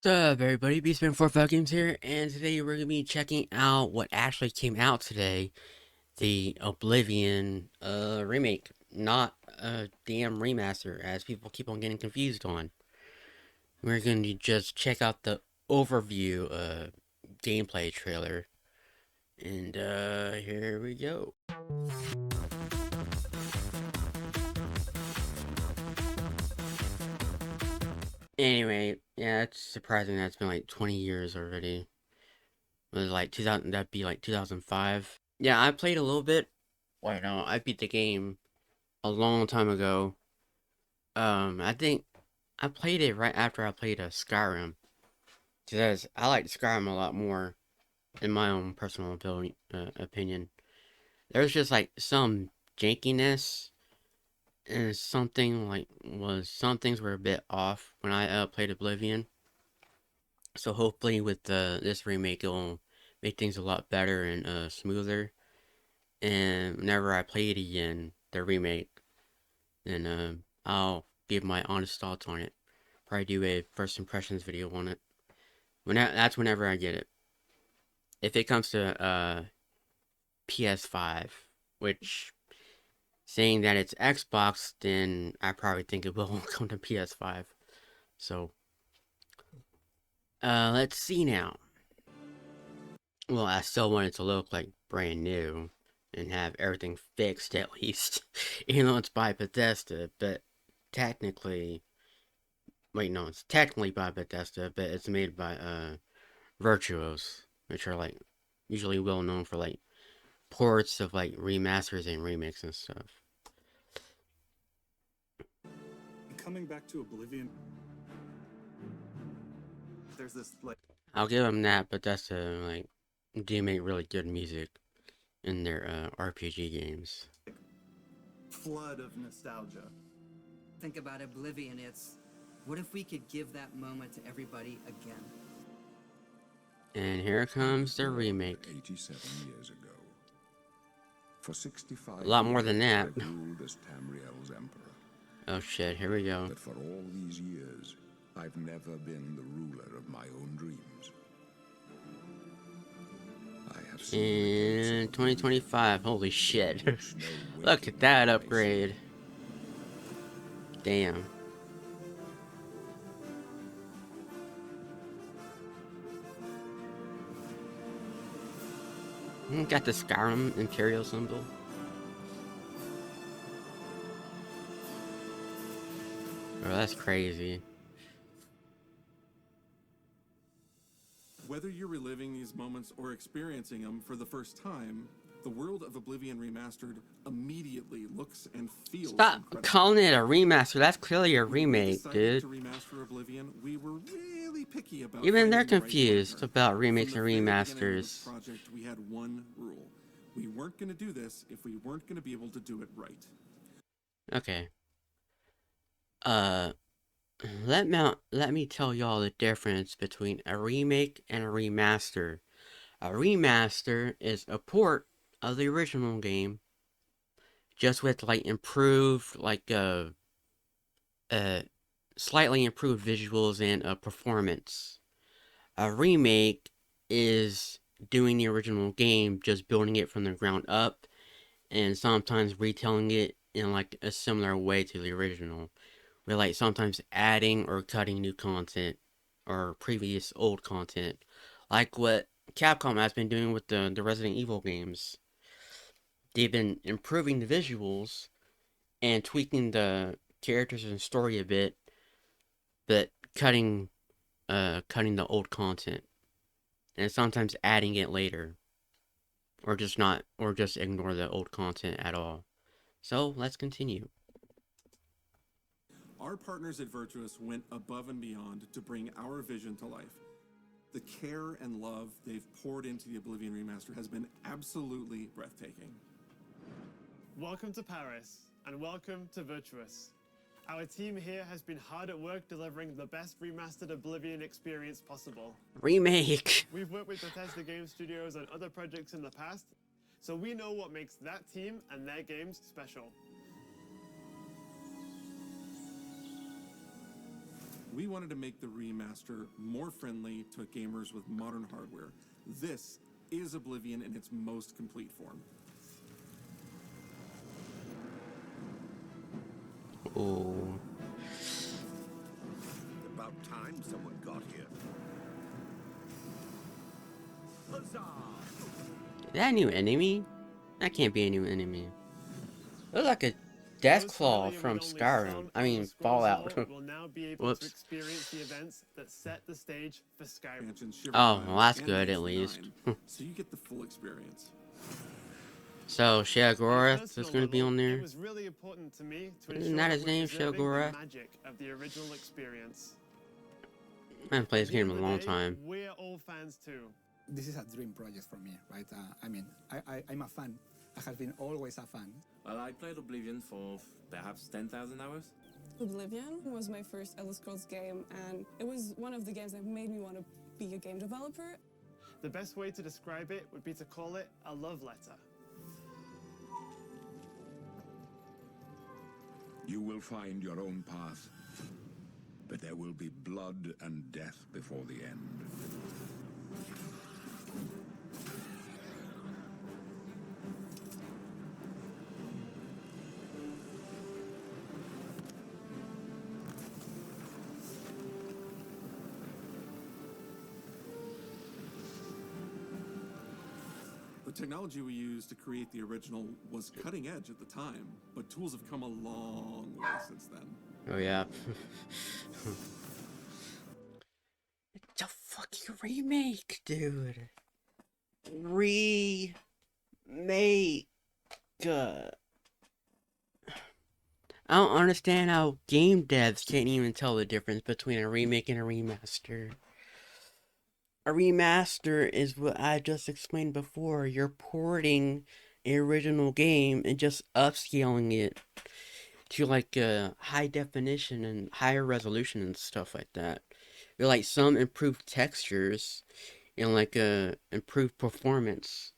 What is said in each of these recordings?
What's up, everybody? Beastman45 Games here, and today we're gonna be checking out what actually came out today, the Oblivion remake, not a damn remaster, as people keep on getting confused on. We're going to just check out the overview gameplay trailer, and here we go. Anyway, yeah, it's surprising that it's been like 20 years already. It was like 2000, that'd be like 2005. Yeah, I played a little bit. Wait, no, I beat the game a long time ago. I think I played it right after I played Skyrim. Because I liked Skyrim a lot more, in my own personal opinion. There's just like some jankiness, and some things were a bit off when I played Oblivion. So hopefully with this remake, it'll make things a lot better and smoother. And whenever I play it again, the remake, then I'll give my honest thoughts on it. Probably do a first impressions video on it. That's whenever I get it. If it comes to PS5, which saying that it's Xbox, then I probably think it will come to PS5. So let's see now. Well, I still want it to look like brand new and have everything fixed at least, even though it's by Bethesda. But technically, wait, no, it's technically by Bethesda, but it's made by Virtuos, which are like usually well known for like ports of like remasters and remakes and stuff. Coming back to Oblivion, there's this like I'll give them that, but that's like do make really good music in their RPG games. flood of nostalgia. Think about Oblivion, what if we could give that moment to everybody again? And here comes the remake. 87 years ago. For 65 A lot more than years, that. I ruled as Tamriel's emperor. Oh shit, here we go. But for all these years, I've never been the ruler of my own dreams. I have seen In 2025, holy shit. Look at that upgrade. Damn. Got the Skyrim Imperial symbol. Oh, that's crazy. Whether you're reliving these moments or experiencing them for the first time, the world of Oblivion Remastered immediately looks and feels Stop incredible. calling it a remaster. That's clearly a When we remake, decided dude. to remaster Oblivion, we were really picky about Even they're finding the right confused partner. about remakes From and the very beginning of this remasters. project, we had one rule: we weren't going to do this if we weren't going to be able to do it right. Okay. Let me tell y'all the difference between a remake and a remaster. A remaster is a port of the original game, just with like improved, like slightly improved visuals and performance. A remake is doing the original game, just building it from the ground up, and sometimes retelling it in like a similar way to the original. We're like sometimes adding or cutting new content or previous old content, like what Capcom has been doing with the Resident Evil games. They've been improving the visuals and tweaking the characters and story a bit, but cutting the old content and sometimes adding it later, or just ignore the old content at all. So let's continue. Our partners at Virtuous went above and beyond to bring our vision to life. The care and love they've poured into the Oblivion Remaster has been absolutely breathtaking. Welcome to Paris, and welcome to Virtuous. Our team here has been hard at work delivering the best remastered Oblivion experience possible. Remake! We've worked with Bethesda Game Studios on other projects in the past, so we know what makes that team and their games special. we wanted to make the remaster more friendly to gamers with modern hardware. This is Oblivion in its most complete form. Oh. About time someone got here. Huzzah! Is that a new enemy? That can't be a new enemy. Looks like a death Those claw familiar from with only Skyrim. some I Elder mean, Scrolls Fallout. lore will now be able to Whoops. experience the events that set the stage for Skyrim. Expansion, Shiver Oh, Isles, well, that's and good at Wasteland least. 9, so you get the full experience. So, On a Sheogorath is personal going to be level, on there. It was really important to me to Isn't ensure that that his we're name, preserving the Sheogorath? magic of the original experience. I haven't played this At the game end in of a the long day, time. We're all fans too. This is a dream project for me, right? I'm a fan. I have been always a fan. Well, I played Oblivion for perhaps 10,000 hours. Oblivion was my first Elder Scrolls game, and it was one of the games that made me want to be a game developer. The best way to describe it would be to call it a love letter. You will find your own path, but there will be blood and death before the end. The technology we used to create the original was cutting edge at the time, but tools have come a long way since then. Oh, yeah. It's a fucking remake, dude. Remake. I don't understand how game devs can't even tell the difference between a remake and a remaster. A remaster is what I just explained before. You're porting an original game and just upscaling it to like high definition and higher resolution and stuff like that. With like some improved textures and like improved performance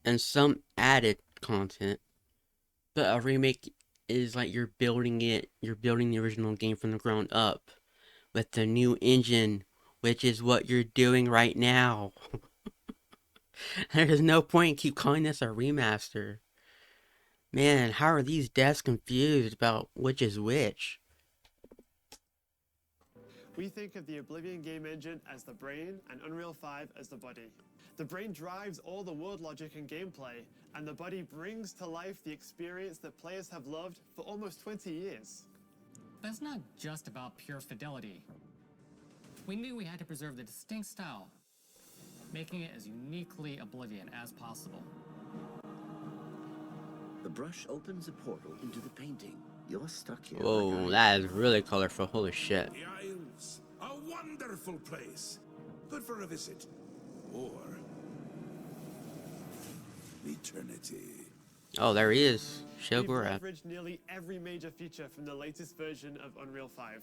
and some added content. But a remake is like you're building the original game from the ground up with the new engine, which is what you're doing right now. There's no point in keep calling this a remaster. Man, how are these devs confused about which is which? We think of the Oblivion game engine as the brain and Unreal 5 as the body. The brain drives all the world logic and gameplay, and the body brings to life the experience that players have loved for almost 20 years. But it's not just about pure fidelity. We knew we had to preserve the distinct style, making it as uniquely Oblivion as possible. The brush opens a portal into the painting. You're stuck here. Whoa, that is really colorful. Holy shit. The Isles, a wonderful place. Good for a visit. Or eternity. Oh, there he is. We've Sheogorath. leveraged nearly every major feature from the latest version of Unreal 5.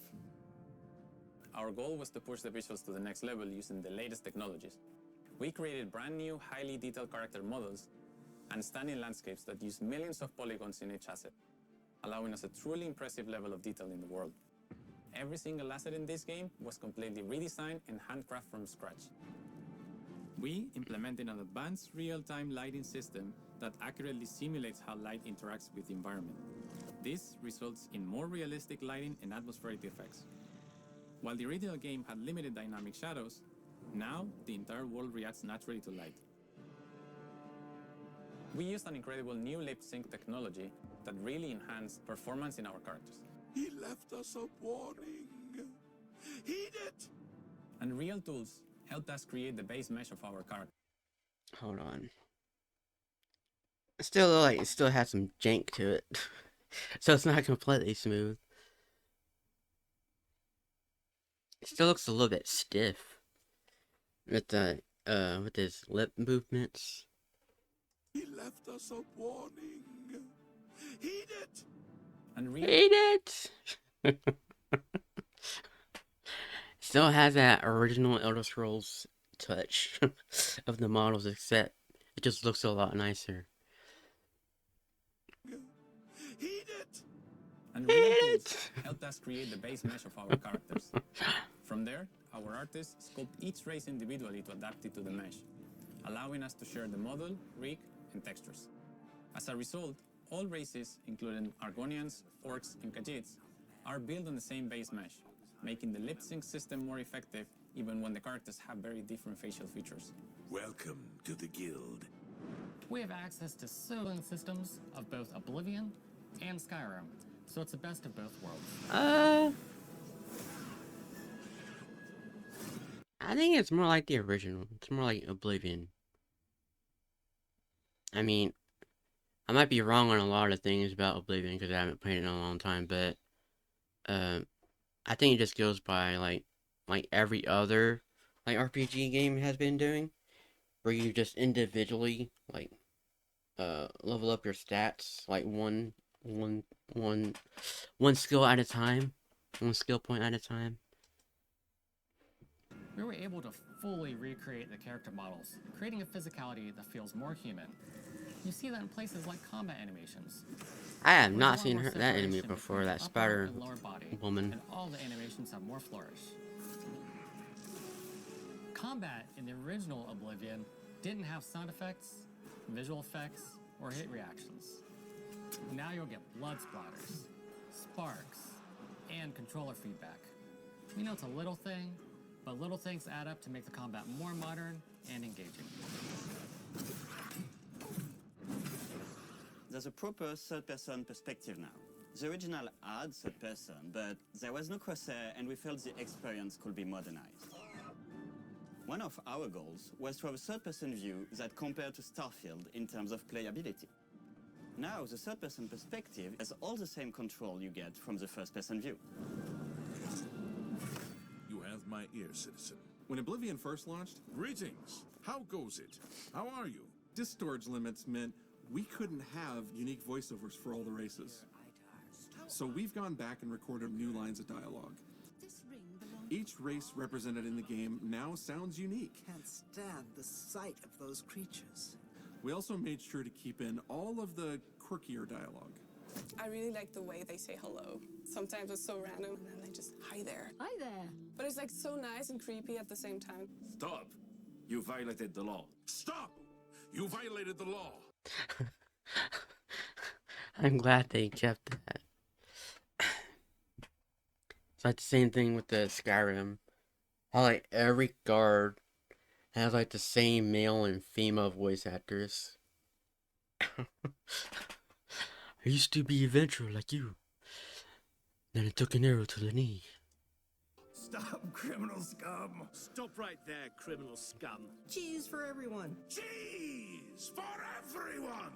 Our goal was to push the visuals to the next level using the latest technologies. We created brand new, highly detailed character models and stunning landscapes that use millions of polygons in each asset, allowing us a truly impressive level of detail in the world. Every single asset in this game was completely redesigned and handcrafted from scratch. We implemented an advanced real-time lighting system that accurately simulates how light interacts with the environment. This results in more realistic lighting and atmospheric effects. While the original game had limited dynamic shadows, now the entire world reacts naturally to light. We used an incredible new lip sync technology that really enhanced performance in our characters. He left us a warning. Heed it! And real tools helped us create the base mesh of our character. Hold on. It still has some jank to it. So it's not completely smooth. It still looks a little bit stiff. With his lip movements. He left us a warning. Heed it! And real Hate it! Still has that original Elder Scrolls touch of the models, except it just looks a lot nicer. Heed it! Unreal tools helped us create the base mesh of our characters. From there, our artists sculpt each race individually to adapt it to the mesh, allowing us to share the model, rig, and textures. As a result, all races, including Argonians, Orcs, and Khajiits, are built on the same base mesh, making the lip sync system more effective even when the characters have very different facial features. Welcome to the guild. We have access to soloing systems of both Oblivion and Skyrim, so it's the best of both worlds. I think it's more like the original. It's more like Oblivion. I mean, I might be wrong on a lot of things about Oblivion because I haven't played it in a long time, but I think it just goes by like every other like RPG game has been doing, where you just individually like level up your stats like one skill at a time, one skill point at a time. We were able to fully recreate the character models, creating a physicality that feels more human. You see that in places like combat animations. I have There's a not lot seen more that enemy separation before, between that upper spider and lower body, woman. and all the animations have more flourish. Combat in the original Oblivion didn't have sound effects, visual effects, or hit reactions. Now you'll get blood splatters, sparks, and controller feedback. We know it's a little thing, but little things add up to make the combat more modern and engaging. There's a proper third-person perspective now. The original had third-person, but there was no crosshair and we felt the experience could be modernized. One of our goals was to have a third-person view that compared to Starfield in terms of playability. Now, the third-person perspective has all the same control you get from the first-person view. You have my ear, citizen. When Oblivion first launched, Greetings. How goes it? How are you? disk storage limits meant we couldn't have unique voiceovers for all the races. So we've gone back and recorded new lines of dialogue. Each race represented in the game now sounds unique. Can't stand the sight of those creatures. We also made sure to keep in all of the quirkier dialogue. I really like the way they say hello. Sometimes it's so random and then they just, hi there. Hi there. But it's like so nice and creepy at the same time. Stop! You violated the law. Stop! You violated the law. I'm glad they kept that. It's like the same thing with the Skyrim. How like every guard has like the same male and female voice actors. I used to be a adventurer like you. Then I took an arrow to the knee. Stop, criminal scum! Stop right there, criminal scum. Cheese for everyone. Cheese for everyone!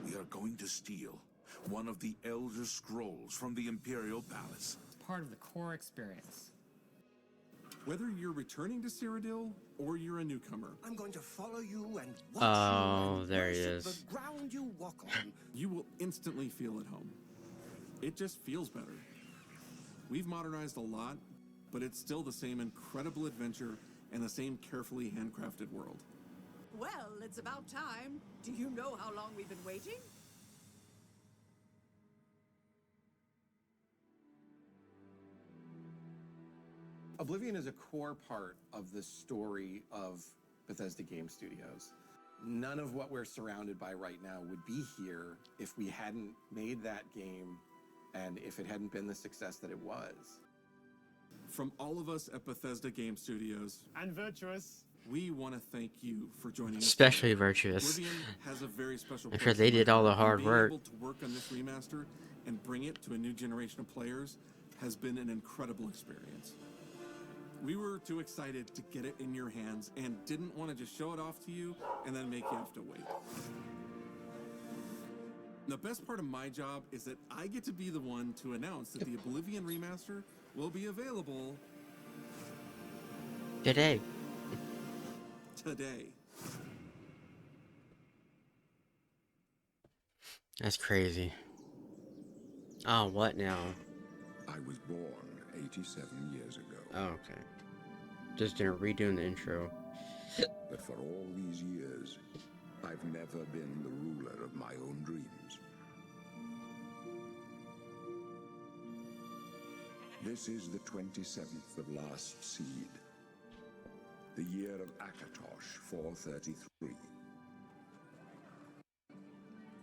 We are going to steal one of the Elder Scrolls from the Imperial Palace. It's part of the core experience. Whether you're returning to Cyrodiil or you're a newcomer, I'm going to follow you and watch Oh, you and there he worship is. the ground you walk on. you will instantly feel at home. It just feels better. We've modernized a lot, but it's still the same incredible adventure and the same carefully handcrafted world. Well, it's about time. Do you know how long we've been waiting? Oblivion is a core part of the story of Bethesda Game Studios. None of what we're surrounded by right now would be here if we hadn't made that game and if it hadn't been the success that it was. From all of us at Bethesda Game Studios, And Virtuous. we want to thank you for joining us. Especially Virtuous. Oblivion has a very special I'm place sure they in my did all the heart, hard and being work. able to work on this remaster and bring it to a new generation of players has been an incredible experience. We were too excited to get it in your hands and didn't want to just show it off to you and then make you have to wait. The best part of my job is that I get to be the one to announce that the Oblivion Remaster will be available Today. today. That's crazy. Oh, what now? I was born 87 years ago. Oh, okay. Just redoing the intro. But for all these years, I've never been the ruler of my own dreams. This is the 27th of Last Seed, the year of Akatosh 433.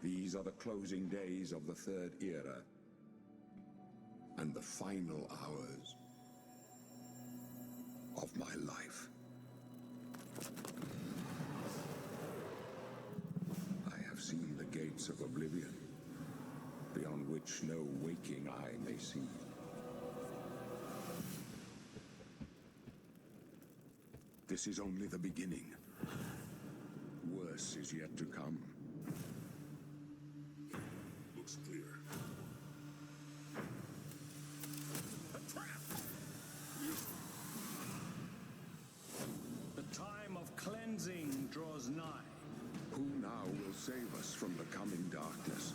These are the closing days of the Third Era, and the final hours of my life. I have seen the gates of Oblivion, beyond which no waking eye may see. This is only the beginning. Worse is yet to come. Looks clear. A trap! The time of cleansing draws nigh. Who now will save us from the coming darkness?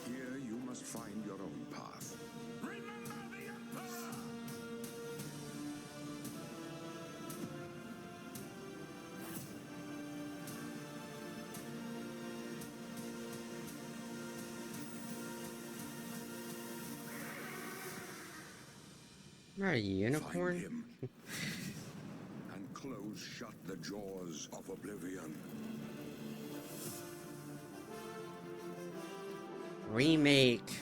Here you must find your own path. Remember the Emperor! Not a unicorn? Find him. And close shut the jaws of Oblivion. Remake.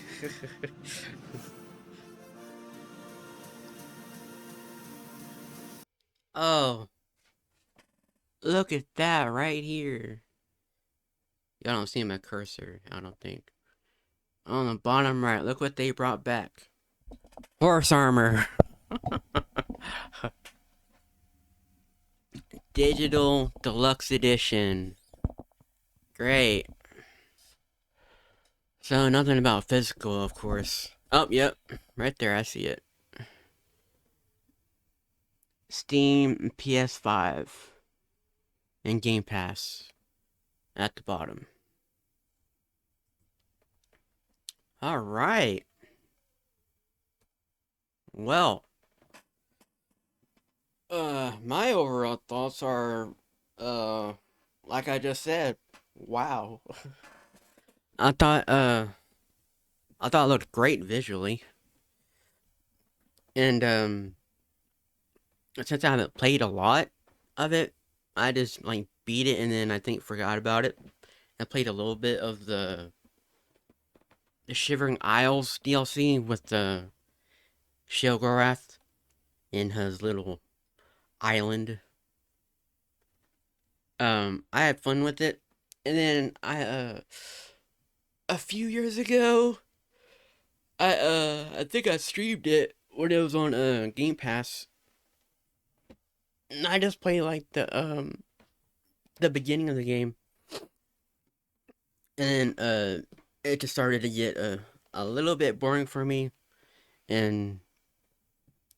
Oh, look at that right here. Y'all don't see my cursor, I don't think. On the bottom right, look what they brought back. Horse armor. Digital Deluxe Edition. Great. So, nothing about physical, of course. Oh, yep. Right there, I see it. Steam, PS5. And Game Pass. At the bottom. Alright. Well. My overall thoughts are, like I just said, wow. I thought it looked great visually. And, since I haven't played a lot of it, I just, like, beat it and then I think forgot about it. I played a little bit of the Shivering Isles DLC with the Shilgorath in his little island. I had fun with it. And then a few years ago, I think I streamed it when it was on Game Pass. And I just played like the beginning of the game. And then it just started to get a little bit boring for me, and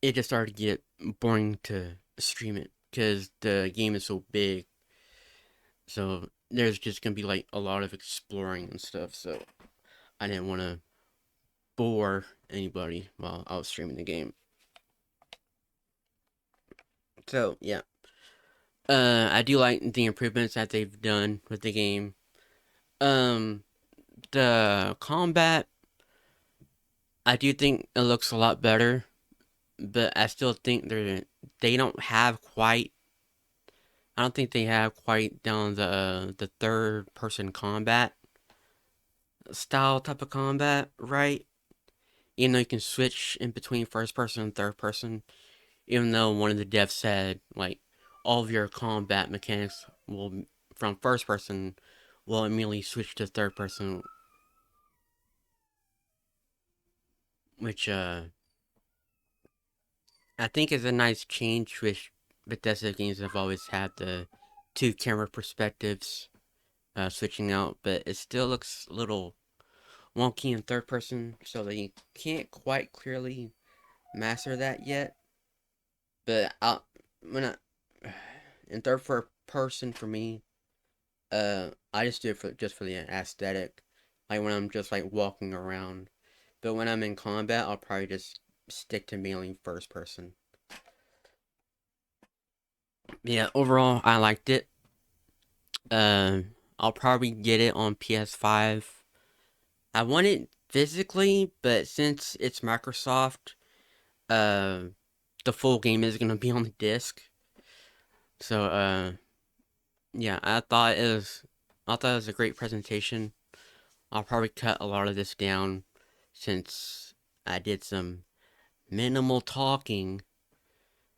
it just started to get boring to stream it because the game is so big. So there's just gonna be like a lot of exploring and stuff. So I didn't want to bore anybody while I was streaming the game. So yeah, I do like the improvements that they've done with the game. The combat, I do think it looks a lot better, but I still think they don't have quite. I don't think they have quite down the third person combat style type of combat right. Even though you can switch in between first person and third person, even though one of the devs said like all of your combat mechanics will from first person will immediately switch to third person, which I think is a nice change, which Bethesda games have always had the two camera perspectives switching out, but it still looks a little wonky in third person, so they can't quite clearly master that yet. But in third person for me, I just do it just for the aesthetic, like when I'm just like walking around But when I'm in combat, I'll probably just stick to mainly first person. Yeah, overall, I liked it. I'll probably get it on PS5. I want it physically, but since it's Microsoft, uh, the full game is gonna be on the disc. So, yeah, I thought it was a great presentation. I'll probably cut a lot of this down since I did some minimal talking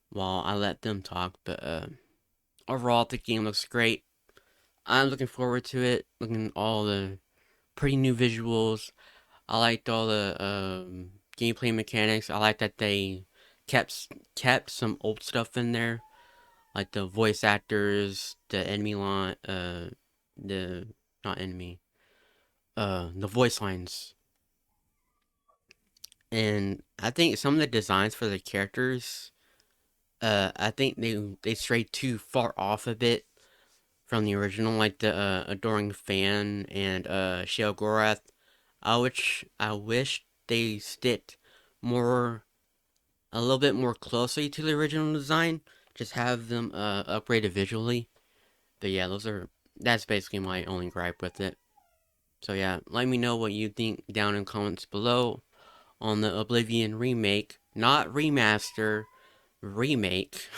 while I let them talk. But overall, the game looks great. I'm looking forward to it. Looking at all the pretty new visuals. I liked all the gameplay mechanics. I like that they kept some old stuff in there, like the voice actors, the enemy line, the not enemy, the voice lines. And I think some of the designs for the characters, I think they strayed too far off a bit from the original, like the Adoring Fan and Shale Gorath. I wish they sticked more a little bit more closely to the original design. Just have them upgraded visually. But yeah, that's basically my only gripe with it. So yeah, let me know what you think down in comments below on the Oblivion remake, not remaster, remake.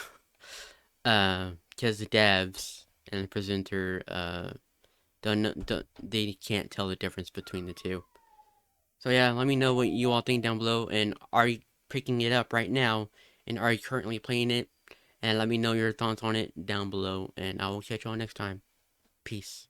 Because the devs and the presenter don't they can't tell the difference between the two. So yeah, let me know what you all think down below, and are you picking it up right now, and are you currently playing it? And let me know your thoughts on it down below, and I will catch you all next time. Peace.